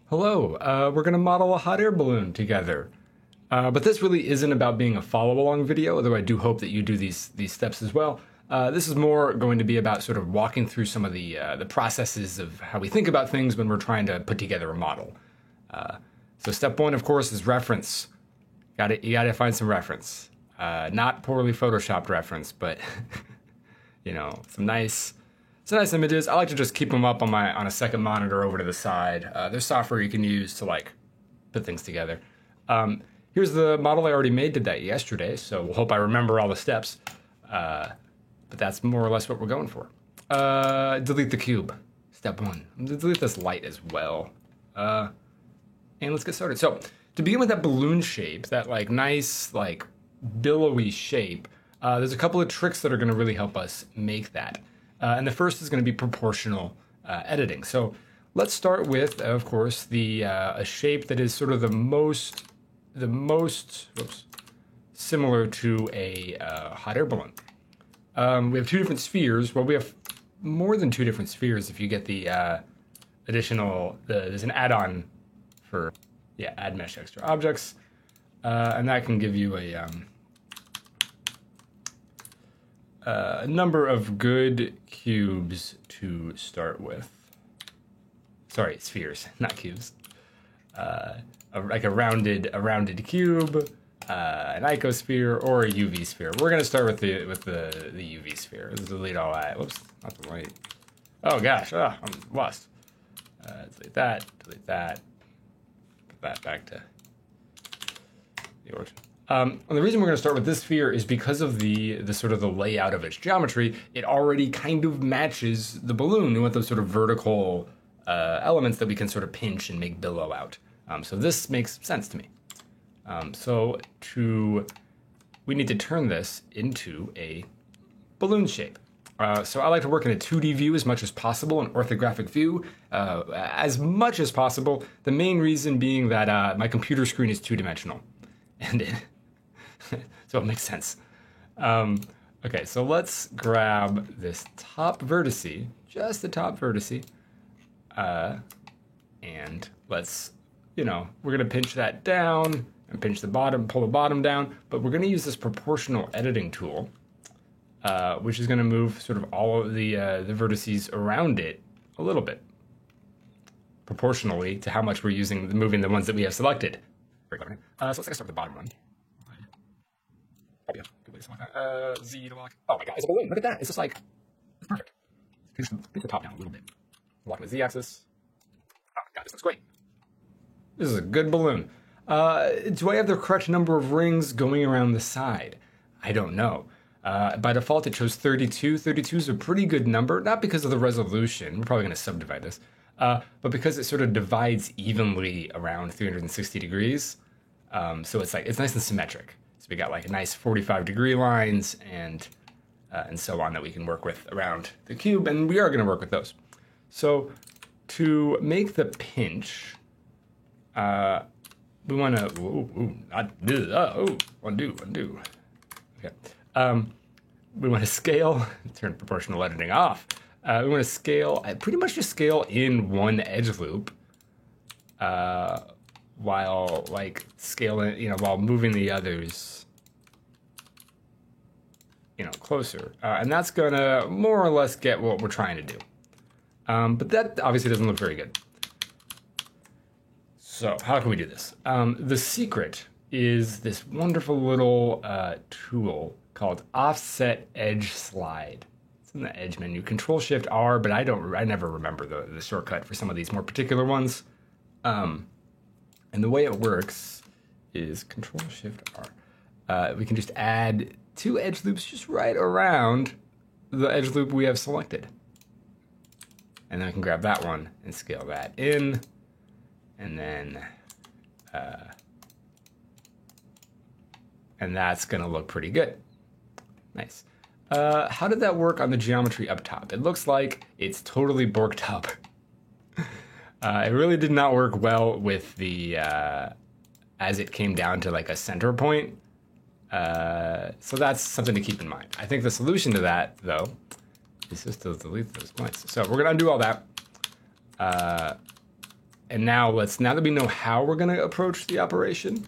Hello, we're going to model a hot air balloon together. But this really isn't about being a follow-along video, although I do hope that you do these steps as well. This is more going to be about sort of walking through some of the processes of how we think about things when we're trying to put together a model. So step one, of course, is reference. You gotta find some reference. Not poorly photoshopped reference, but you know, some nice images. I like to just keep them up on a second monitor over to the side. There's software you can use to like put things together. Here's the model I already made. Did that yesterday, so we'll hope I remember all the steps. But that's more or less what we're going for. Delete the cube. Step one. I'm gonna delete this light as well. And let's get started. So to begin with that balloon shape, that like nice like billowy shape, there's a couple of tricks that are going to really help us make that. And the first is going to be proportional editing. So let's start with, of course, a shape that is sort of the most similar to a hot air balloon. We have two different spheres. Well, we have more than two different spheres if you get the there's an add-on for, add mesh extra objects. And that can give you a number of good cubes to start with. Sorry, spheres, not cubes. Like a rounded cube, an icosphere, or a UV sphere. We're gonna start with the UV sphere. Let's delete all that. Whoops, not the light. Oh gosh, I'm lost. Delete that. Put that back to the origin. And the reason we're going to start with this sphere is because of the sort of the layout of its geometry. It already kind of matches the balloon. We want those sort of vertical elements that we can sort of pinch and make billow out. So this makes sense to me. We need to turn this into a balloon shape. So I like to work in a 2D view as much as possible, an orthographic view as much as possible. The main reason being that my computer screen is two-dimensional. And so it makes sense. Okay, so let's grab this top vertice, just the top vertice, and let's, we're gonna pinch that down and pinch the bottom, pull the bottom down, but we're gonna use this proportional editing tool, which is gonna move sort of all of the vertices around it a little bit, proportionally to how much we're moving the ones that we have selected. So let's start with the bottom one. Z to lock. Oh my god, it's a balloon. Look at that. It's just like, it's perfect. Pinch the top down a little bit. Lock the Z-axis. Oh my god, this looks great. This is a good balloon. Do I have the correct number of rings going around the side? I don't know. By default, it chose 32. 32 is a pretty good number, not because of the resolution. We're probably going to subdivide this. But because it sort of divides evenly around 360 degrees. So it's nice and symmetric. So we got like a nice 45-degree lines and so on that we can work with around the cube, and we are going to work with those. So to make the pinch, we want to undo. Okay. We want to scale. Turn proportional editing off. We want to scale. Pretty much just scale in one edge loop, while like scaling, while moving the others, closer. And that's gonna more or less get what we're trying to do. But that obviously doesn't look very good. So how can we do this? The secret is this wonderful little tool called Offset Edge Slide. It's in the Edge menu. Control-Shift-R, but I never remember the shortcut for some of these more particular ones. And the way it works is Control-Shift-R. We can just add two edge loops just right around the edge loop we have selected. And then I can grab that one and scale that in. And then, and that's gonna look pretty good. Nice. How did that work on the geometry up top? It looks like it's totally borked up. It really did not work well with the, as it came down to like a center point. So that's something to keep in mind. I think the solution to that, though, is just to delete those points. So we're gonna undo all that. And now that we know how we're going to approach the operation,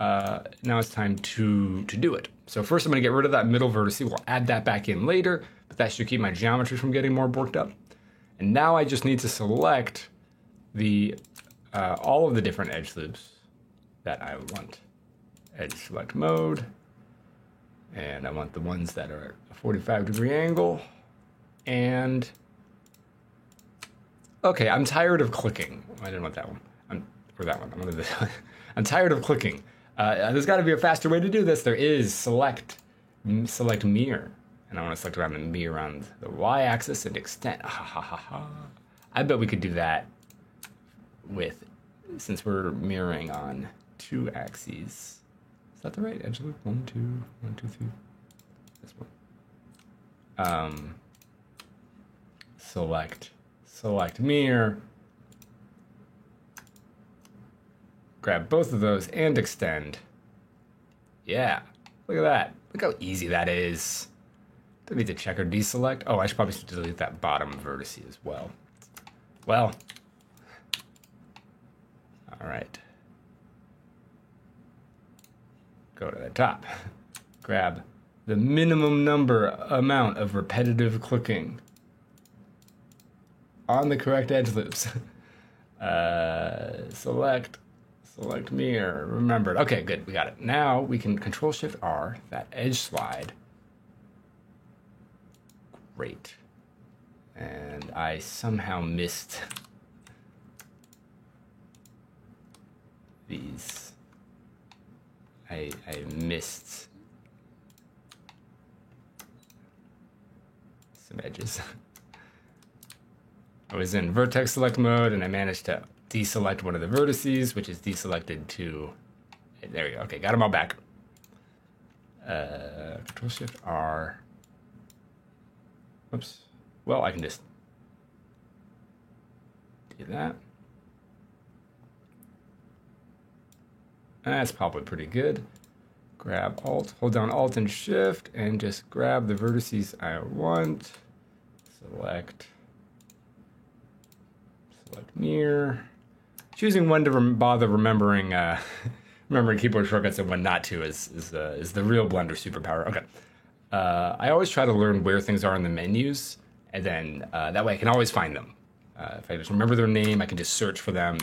now it's time to do it. So first I'm going to get rid of that middle vertex. We'll add that back in later, but that should keep my geometry from getting more worked up. And now I just need to select all of the different edge loops that I want. Edge select mode. And I want the ones that are at a 45-degree angle. And okay, I'm tired of clicking. I didn't want that one. Or that one. I'm tired of clicking. There's got to be a faster way to do this. There is select mirror. And I want to select around the mirror around the y-axis and extend. I bet we could do that since we're mirroring on 2 axes. Is that the right edge loop? 1, 2, 1, 2, 3. This one. Select mirror. Grab both of those and extend. Yeah, look at that. Look how easy that is. Don't need to check or deselect. Oh, I should probably delete that bottom vertex as well. Well, all right. Go to the top. Grab the minimum amount of repetitive clicking on the correct edge loops. Select mirror. Remembered. Okay, good. We got it. Now we can Control-Shift-R that edge slide. Great. And I somehow missed these. I missed some edges. I was in vertex select mode and I managed to deselect one of the vertices, which is deselected to, there we go. Okay, got them all back. Control-Shift-R. Oops. Well, I can just do that. That's probably pretty good. Grab Alt, hold down Alt and Shift, and just grab the vertices I want. Select mirror. Choosing when to bother remembering keyboard shortcuts and when not to is the real Blender superpower. Okay. I always try to learn where things are in the menus, and then that way I can always find them. If I just remember their name, I can just search for them,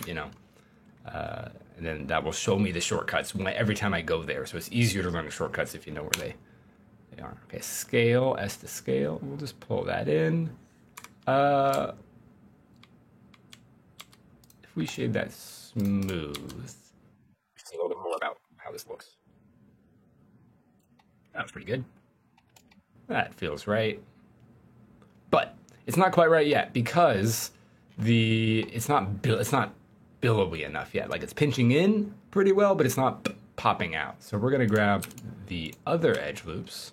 and then that will show me the shortcuts every time I go there. So it's easier to learn the shortcuts if you know where they are. Okay, scale, S to scale. We'll just pull that in. If we shade that smooth, see a little bit more about how this looks. That was pretty good. That feels right. But it's not quite right yet because it's not billowy enough yet. Like it's pinching in pretty well, but it's not popping out. So we're gonna grab the other edge loops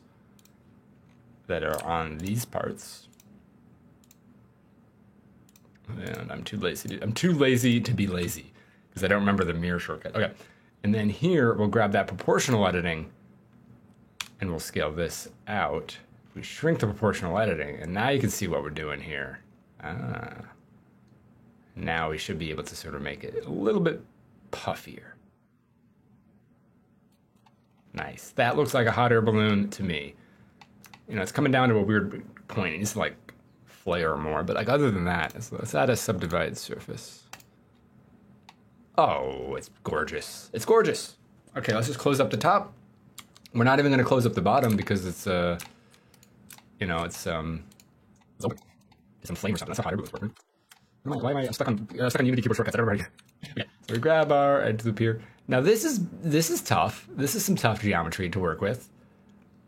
that are on these parts. And I'm too lazy to be lazy because I don't remember the mirror shortcut. Okay. And then here we'll grab that proportional editing and we'll scale this out. We shrink the proportional editing, and now you can see what we're doing here. Now we should be able to sort of make it a little bit puffier. Nice. That looks like a hot air balloon to me. It's coming down to a weird point. It needs to like flare more, but like other than that, let's add a subdivided surface. Oh, it's gorgeous. It's gorgeous. Okay, let's just close up the top. We're not even going to close up the bottom because it's it's some flame or something. That's how hot air balloons work. Why am I stuck on Unity keyboard shortcuts? Everybody. Okay, so we grab our edge loop here. Now this is tough. This is some tough geometry to work with.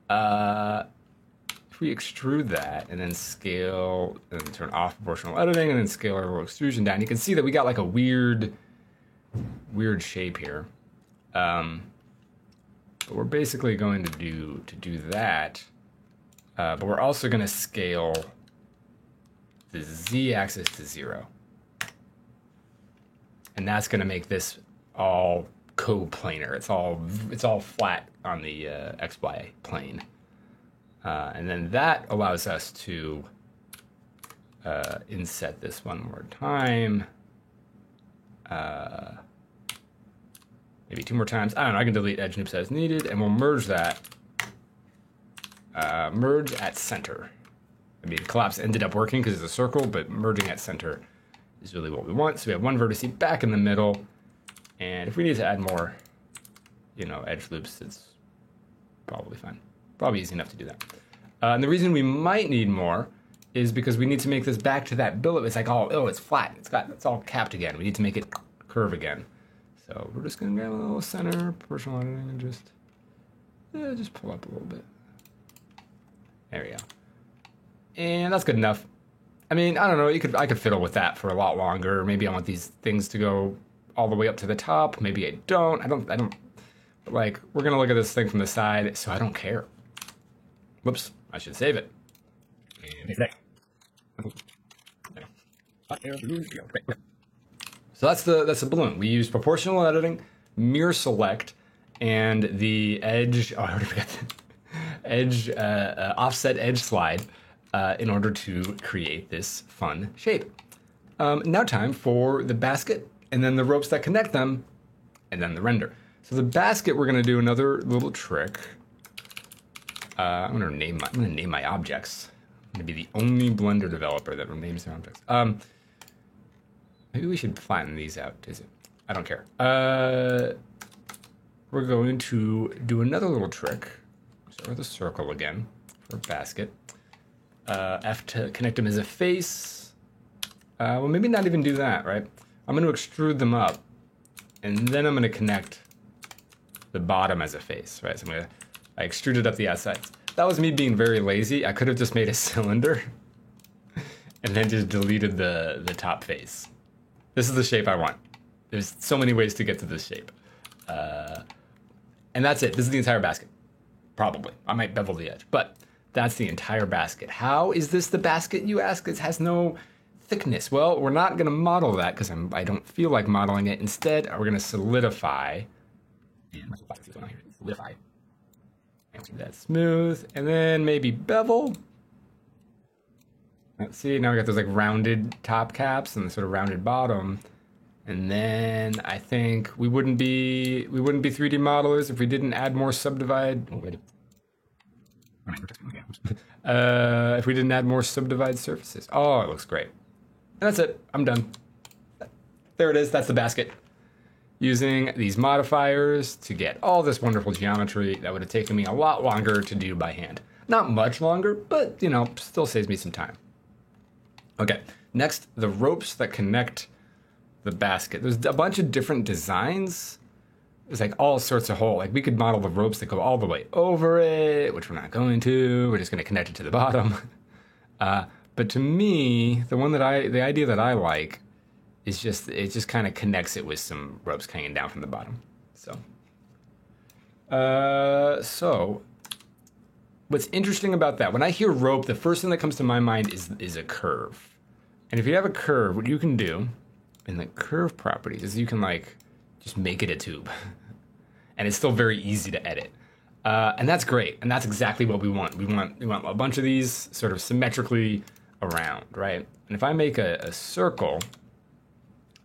If we extrude that and then scale and turn off proportional editing and then scale our extrusion down, you can see that we got like a weird shape here. But we're basically going to do that. But we're also going to scale the z-axis to 0. And that's going to make this all coplanar. It's all flat on the XY plane. And then that allows us to inset this one more time. Maybe 2 more times. I don't know, I can delete edge noops as needed, and we'll merge that. Merge at center. I mean, collapse ended up working because it's a circle, but merging at center is really what we want. So we have one vertex back in the middle, and if we need to add more, you know, edge loops, it's probably fine. Probably easy enough to do that. And the reason we might need more is because we need to make this back to that billet. It's like, oh, it's flat. It's all capped again. We need to make it curve again. So we're just gonna grab a little center proportional editing and just pull up a little bit. There we go. And that's good enough. I mean, I don't know. I could fiddle with that for a lot longer. Maybe I want these things to go all the way up to the top. Maybe I don't. I don't. Like, we're gonna look at this thing from the side, so I don't care. Whoops. I should save it. So that's the balloon. We use proportional editing, mirror select, and the edge. Oh, I already forgot the edge offset edge slide in order to create this fun shape. Now time for the basket, and then the ropes that connect them, and then the render. So the basket, we're gonna do another little trick. I'm gonna name my objects. I'm gonna be the only Blender developer that names their objects. Maybe we should flatten these out. Is it? I don't care. We're going to do another little trick. Start with a circle again for a basket. F to connect them as a face. Well, maybe not even do that, right? I'm going to extrude them up, and then I'm going to connect the bottom as a face, right? So I extruded up the outsides. That was me being very lazy. I could have just made a cylinder and then just deleted the top face. This is the shape I want. There's so many ways to get to this shape. And that's it. This is the entire basket. Probably. I might bevel the edge, but that's the entire basket. How is this the basket, you ask? It has no thickness. Well, we're not going to model that because I don't feel like modeling it. Instead, we're going to solidify. Solidify. Make that smooth. And then maybe bevel. Let's see, now we got those like rounded top caps and the sort of rounded bottom. And then I think we wouldn't be 3D modelers if we didn't add more subdivide. Oh, wait. If we didn't add more subdivide surfaces. Oh, it looks great. And that's it. I'm done. There it is. That's the basket. Using these modifiers to get all this wonderful geometry that would have taken me a lot longer to do by hand. Not much longer, but, you know, still saves me some time. Okay, next, the ropes that connect the basket. There's a bunch of different designs. There's like all sorts of like we could model the ropes that go all the way over it, which we're not going to. We're just going to connect it to the bottom. But to me, the idea that I like is just, it just kind of connects it with some ropes hanging down from the bottom. So what's interesting about that, when I hear rope, the first thing that comes to my mind is a curve. And if you have a curve, what you can do in the curve properties is you can like just make it a tube. And it's still very easy to edit. And that's great. And that's exactly what we want. We want a bunch of these sort of symmetrically around, right? And if I make a circle,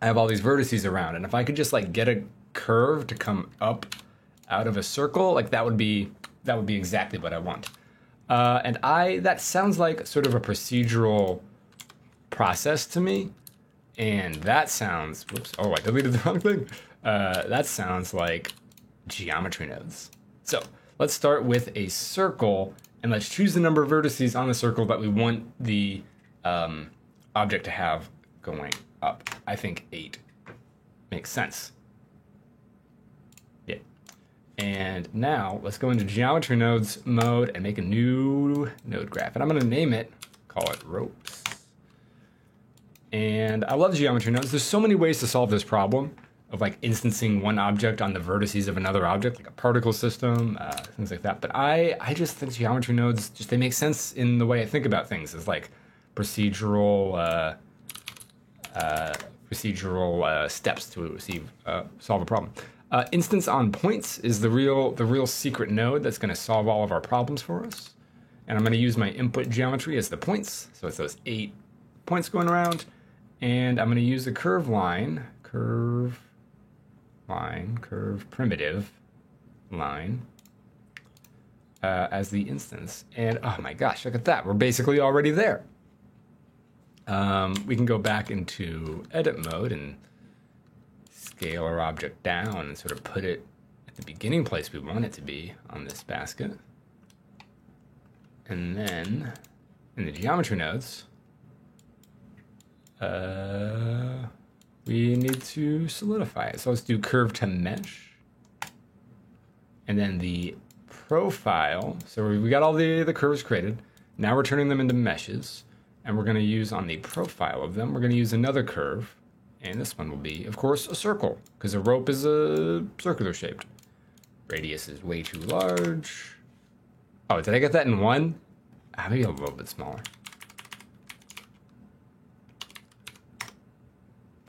I have all these vertices around. And if I could just like get a curve to come up out of a circle, like that would be exactly what I want. And that sounds like sort of a procedural process to me. And that sounds, whoops, oh, I deleted the wrong thing. That sounds like geometry nodes. So let's start with a circle and let's choose the number of vertices on the circle that we want the object to have going up. I think 8 makes sense. Yeah. And now let's go into geometry nodes mode and make a new node graph. And I'm going to name it, call it ropes. And I love geometry nodes. There's so many ways to solve this problem of like instancing one object on the vertices of another object, like a particle system, things like that. But I just think geometry nodes, they make sense in the way I think about things as like procedural steps to solve a problem. Instance on points is the real secret node that's going to solve all of our problems for us. And I'm going to use my input geometry as the points. So it's those 8 points going around. And I'm going to use the curve line curve line, curve primitive line as the instance. And oh my gosh, look at that. We're basically already there. We can go back into edit mode and scale our object down and sort of put it at the beginning place we want it to be on this basket. And then in the geometry nodes, we need to solidify it. So let's do curve to mesh. And then the profile. So we got all the curves created. Now we're turning them into meshes. And we're going to use on the profile of them, we're going to use another curve. And this one will be, of course, a circle, because a rope is a circular shaped. Radius is way too large. Oh, did I get that in one? Maybe a little bit smaller.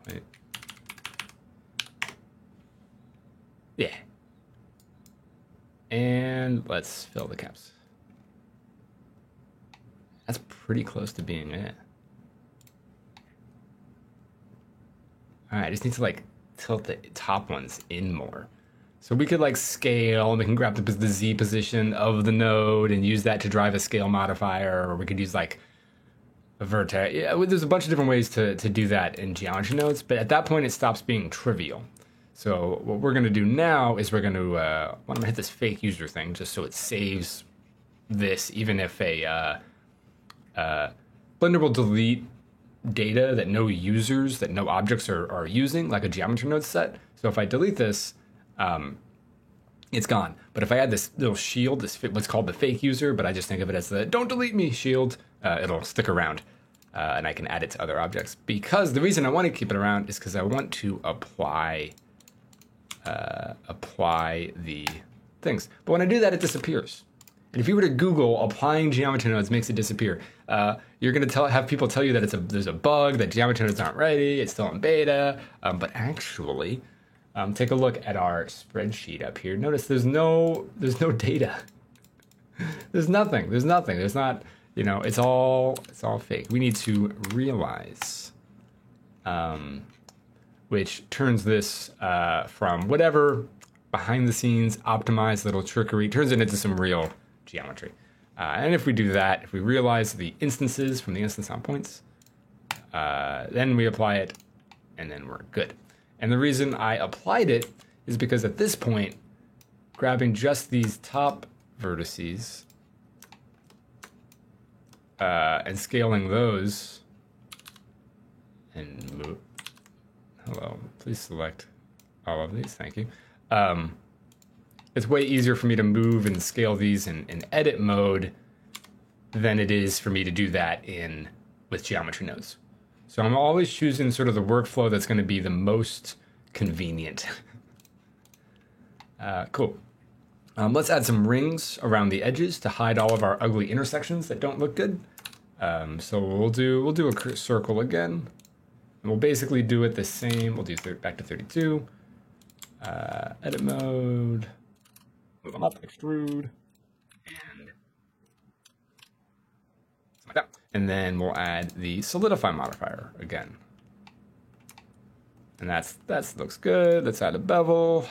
Wait. Yeah. And let's fill the caps. That's pretty close to being it. All right, I just need to like tilt the top ones in more. So we could like scale, and we can grab the Z position of the node and use that to drive a scale modifier, or we could use like a vertex. Yeah, there's a bunch of different ways to do that in geometry nodes, but at that point it stops being trivial. So what we're gonna do now is we're gonna, I'm gonna hit this fake user thing just so it saves this, even if Blender will delete data that no users, that no objects are using, like a geometry node set. So if I delete this, it's gone. But if I add this little shield, what's called the fake user, but I just think of it as the don't delete me shield, it'll stick around. And I can add it to other objects. Because the reason I want to keep it around is because I want to apply the things. But when I do that, it disappears. And if you were to Google applying geometry nodes makes it disappear, you're going to have people tell you that there's a bug, that geometry nodes aren't ready, it's still in beta. But actually, take a look at our spreadsheet up here. Notice there's no data. There's nothing. There's not, it's all fake. We need to realize, which turns this from whatever behind the scenes optimized little trickery, turns it into some real geometry. And if we do that, if we realize the instances from the instance on points, then we apply it, and then we're good. And the reason I applied it is because at this point, grabbing just these top vertices and scaling those, and move. Hello, please select all of these, thank you. It's way easier for me to move and scale these in edit mode than it is for me to do that with geometry nodes. So I'm always choosing sort of the workflow that's going to be the most convenient. Cool. Let's add some rings around the edges to hide all of our ugly intersections that don't look good. So we'll do a circle again, and we'll basically do it the same. We'll do back to 32. Edit mode. Move them up, extrude, and like that. And then we'll add the solidify modifier again. And that looks good. Let's add a bevel.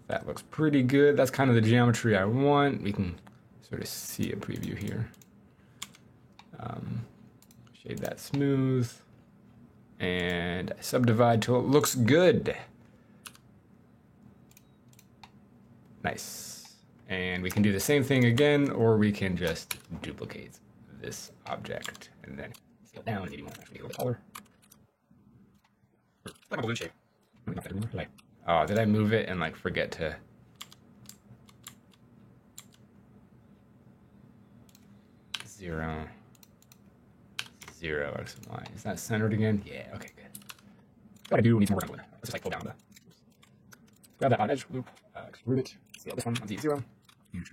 That looks pretty good. That's kind of the geometry I want. We can sort of see a preview here. Shade that smooth. And subdivide till it looks good. Nice. And we can do the same thing again, or we can just duplicate this object and then scale down. Maybe want to actually go color. Like a balloon shape. Oh, did I move it and like forget to? Zero X and Y. Is that centered again? Yeah. Okay. Good. What I do need some more balloon. Let's just like pull down the. Grab that on edge loop. Extrude it. Scale this one on Z0. And then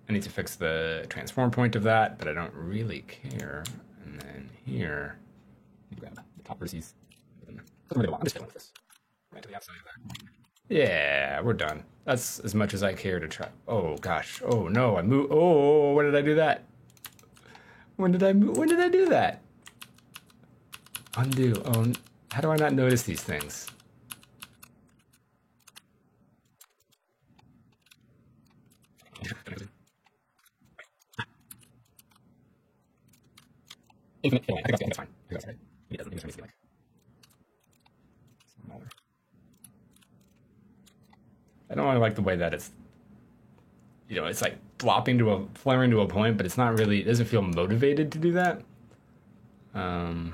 I need to fix the transform point of that, but I don't really care. And then here, grab the top vertices. I'm just fiddling with this. Right to the outside of that. Yeah, we're done. That's as much as I care to try. Oh gosh. Oh no, I moved. Oh, why did I do that? When did I do that? Undo. Oh, how do I not notice these things? Infinite filling. I think that's fine. I think that's right. It doesn't. It like smaller. I don't really like the way that it's, it's like flopping to flaring to a point, but it's not really. It doesn't feel motivated to do that. Maybe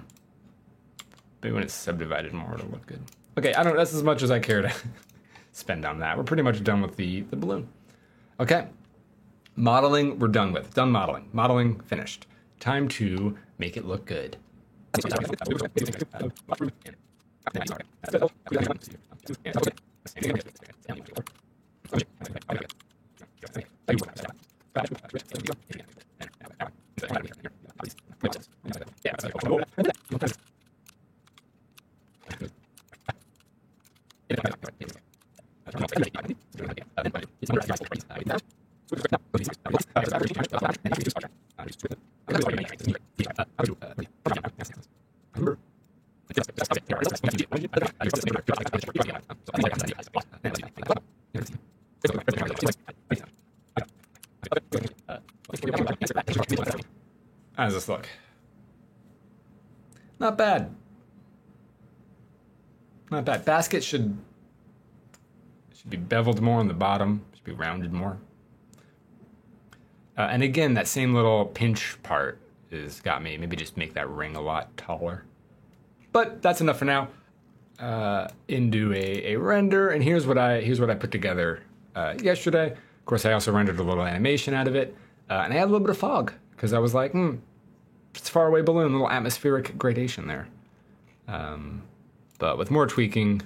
when it's subdivided more, it'll look good. Okay, I don't. That's as much as I care to spend on that. We're pretty much done with the balloon. Okay, modeling. We're done with. Done modeling. Modeling finished. Time to make it look good. How does this look? Not bad. Not bad. Basket should be beveled more on the bottom. Should be rounded more. And again, that same little pinch part has got me. Maybe just make that ring a lot taller. But that's enough for now. Into a render, and here's what I put together yesterday. Of course, I also rendered a little animation out of it, and I had a little bit of fog because I was like, it's a faraway balloon, a little atmospheric gradation there. But with more tweaking,